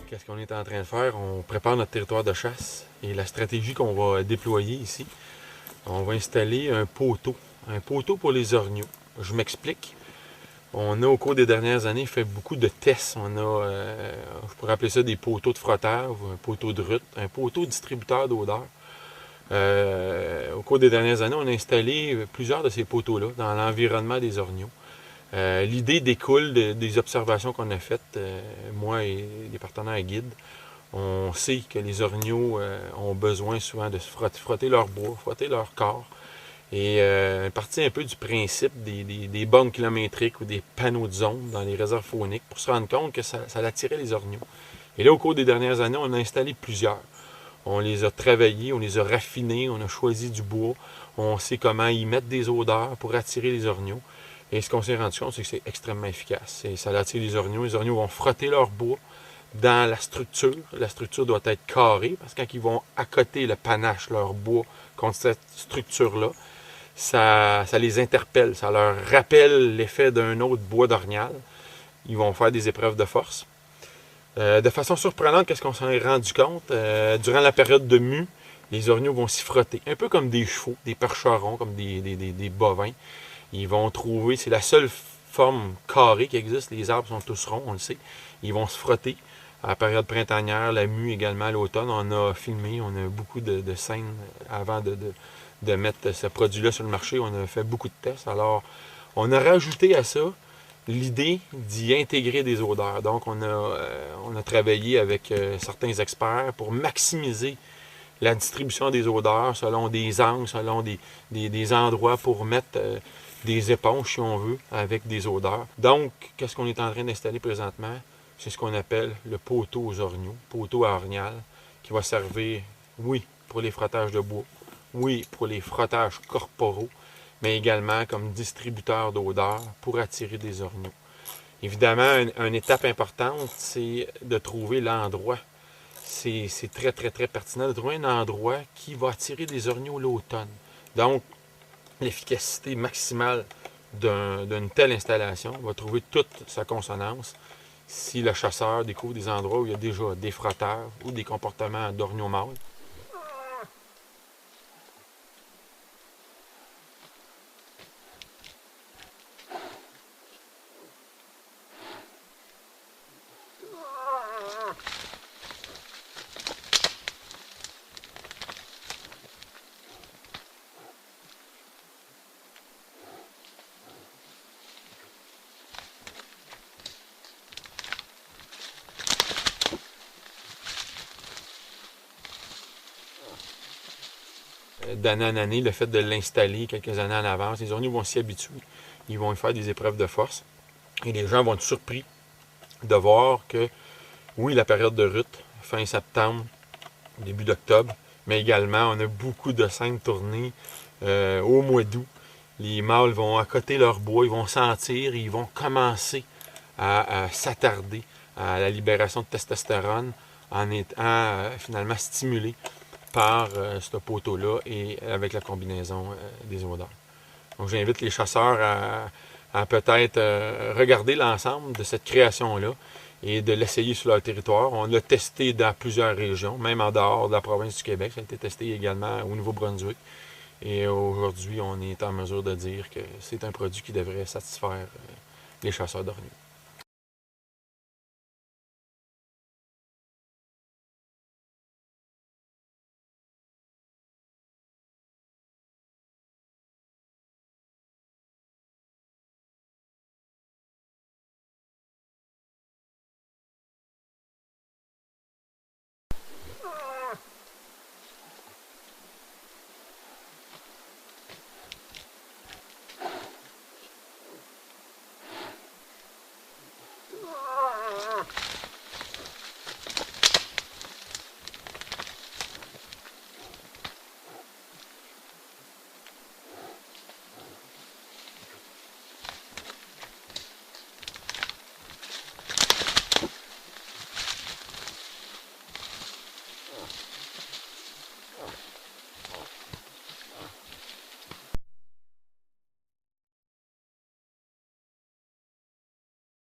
Qu'est-ce qu'on est en train de faire? On prépare notre territoire de chasse et la stratégie qu'on va déployer ici, on va installer un poteau pour les orignaux. Je m'explique. On a, au cours des dernières années, fait beaucoup de tests. On a, je pourrais appeler ça des poteaux de frotteur, un poteau de rut, un poteau distributeur d'odeur. Au cours des dernières années, on a installé plusieurs de ces poteaux-là dans l'environnement des orignaux. L'idée découle des observations qu'on a faites, moi et les partenaires guides. On sait que les orignaux ont besoin souvent de se frotter leur bois, frotter leur corps. Et partir un peu du principe des bornes kilométriques ou des panneaux de zone dans les réserves fauniques pour se rendre compte que ça attirait les orignaux. Et là, au cours des dernières années, on a installé plusieurs. On les a travaillés, on les a raffinés, on a choisi du bois, on sait comment y mettre des odeurs pour attirer les orignaux. Et ce qu'on s'est rendu compte, c'est que c'est extrêmement efficace. Et ça attire les orignaux vont frotter leur bois dans la structure. La structure doit être carrée, parce que quand ils vont accoter le panache, leur bois, contre cette structure-là, ça les interpelle, ça leur rappelle l'effet d'un autre bois d'orignal. Ils vont faire des épreuves de force. De façon surprenante, qu'est-ce qu'on s'en est rendu compte? Durant la période de mue, les orignaux vont s'y frotter, un peu comme des chevaux, des percherons, comme des bovins. Ils vont trouver, c'est la seule forme carrée qui existe, les arbres sont tous ronds, on le sait. Ils vont se frotter à la période printanière, la mue également à l'automne. On a filmé, on a beaucoup de scènes avant de mettre ce produit-là sur le marché. On a fait beaucoup de tests. Alors, on a rajouté à ça l'idée d'y intégrer des odeurs. Donc, on a travaillé avec certains experts pour maximiser la distribution des odeurs selon des angles, selon des endroits pour mettre des éponges, si on veut, avec des odeurs. Donc, qu'est-ce qu'on est en train d'installer présentement? C'est ce qu'on appelle le poteau aux orignaux, poteau à orignal, qui va servir, oui, pour les frottages de bois, oui, pour les frottages corporaux, mais également comme distributeur d'odeurs pour attirer des orignaux. Évidemment, une étape importante, c'est de trouver l'endroit. C'est très, très, très pertinent de trouver un endroit qui va attirer des orignaux l'automne. Donc, l'efficacité maximale d'une telle installation va trouver toute sa consonance si le chasseur découvre des endroits où il y a déjà des frotteurs ou des comportements d'orignaux mâles. D'année en année, le fait de l'installer quelques années en avance, les orignaux vont s'y habituer. Ils vont y faire des épreuves de force. Et les gens vont être surpris de voir que, oui, la période de rut, fin septembre, début d'octobre, mais également, on a beaucoup de scènes tournées au mois d'août. Les mâles vont accoter leur bois, ils vont sentir, ils vont commencer à s'attarder à la libération de testostérone en étant finalement stimulés par ce poteau-là et avec la combinaison des odeurs. Donc j'invite les chasseurs à peut-être regarder l'ensemble de cette création-là et de l'essayer sur leur territoire. On l'a testé dans plusieurs régions, même en dehors de la province du Québec. Ça a été testé également au Nouveau-Brunswick. Et aujourd'hui, on est en mesure de dire que c'est un produit qui devrait satisfaire les chasseurs d'orignaux.